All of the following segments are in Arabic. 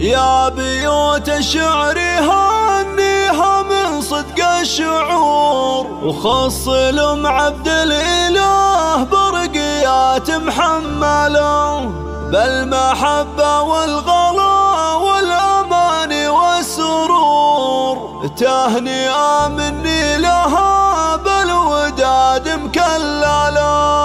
يا بيوت الشعر هنيها من صدق الشعور، وخص لأم عبد الإله برقيات محملة بالمحبة والغلا والأمان والسرور. تهنئة مني لها بالوداد مكللة.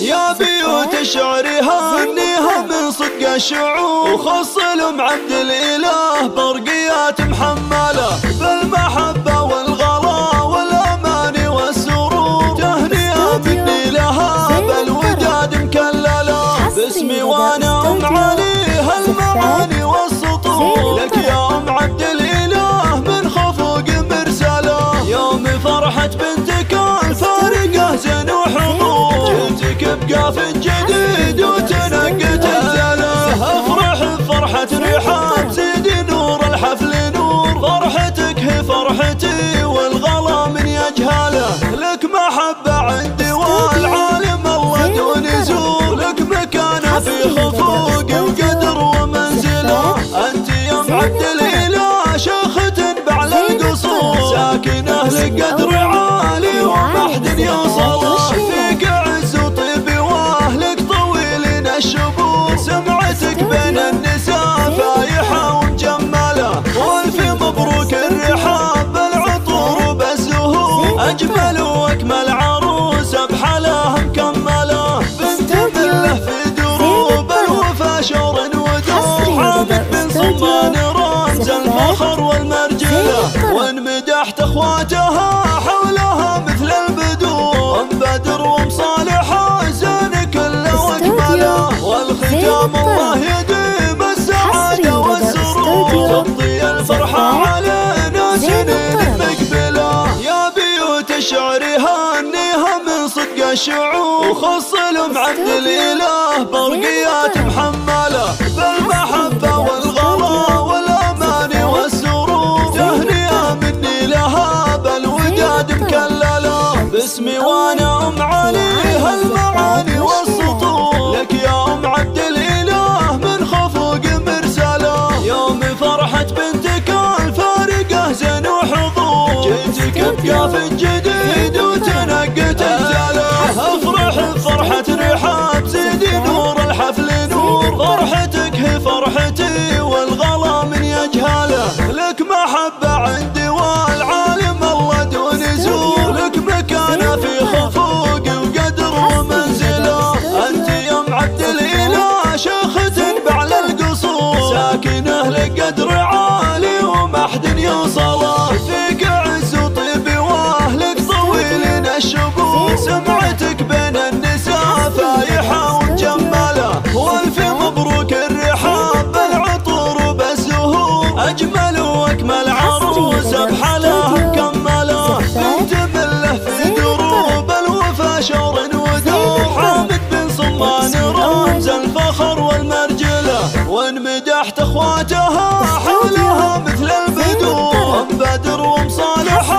يا بيوت الشعر هنيها من صدق الشعور، وخص لأم عبد الإله برقيات محملة بالمحبة والغلا والأمان والسرور. تهنئة مني لها بالوداد مكللة، باسمي وانا أم عليها المعاني والسطور. لك يا أم عبد الإله من خفوق مرسلة، يوم فرحة بنتك الفارقة زين وحضور. جئتك بقاف جديد وتنقت الزله، افرح بفرحة رحاب زيدي نور الحفل نور. فرحتك هي فرحتي والغلا من يجهله، لك محبة عندي والعالم الله دون زور. لك مكانة في خفوق وقدر ومنزله، انت يا ام عبد الإله شيخة بعلى القصور. ساكنة لك قدر عالي وما حد يوصله، فيك عز وطيب واهلك طويلين الشبور. سمعتك بين النساء فايحة ومجملة، والف مبروك الرحاب بالعطور وبالزهور. اجمل واكمل عروسة بحلاها مكملة، بنت مله في دروب الوفا شور ودور. حامد بن صمان رمز الفخر والمرجلة، وان مدحت اخواتها حولها مثل البدور. ام بدر وام صالحة زين كله واكمله، والختام الله يديم السعادة والسرور. تمضي الفرحة علينا سنين مقبلة. يا بيوت الشعر هنيها من صدق الشعور، وخص لأم عبد الإله برقيات محملة بالمحبة والغلا والأمان والسرور. تهنئة مني لها بالوداد مكللة، باسمي وانا أم عليها المعاني والسطور. لك يا أم عبد الإله من خفوق مرسلة، يوم فرحة بنتك الفارقة زين وحضور. جئتك بقاف جديد وتنقت الزله، افرح بفرحة رحاب زيدي نور الحفل نور. فرحتك هي فرحتي والغلا من يجهله، لك محبة عندي والعالم الله دون زور. لك مكانة في خفوق وقدر ومنزله، انت يا ام عبد الإله شيخة بعلى القصور. ساكنة لك قدر عالي وما حد يوصله، فيك عز وطيب واهلك طويلين الشبور. سمعتك بين النساء فايحة ومجملة، والف مبروك الرحاب بالعطور وبالزهور. اجمل واكمل عروسة بحلاها مكملة، بنت مله في دروب الوفا شور ودور. حامد بن صمان رمز الفخر والمرجلة، وان مدحت اخواتها حولها مثل البدور. ام بدر وام صالحة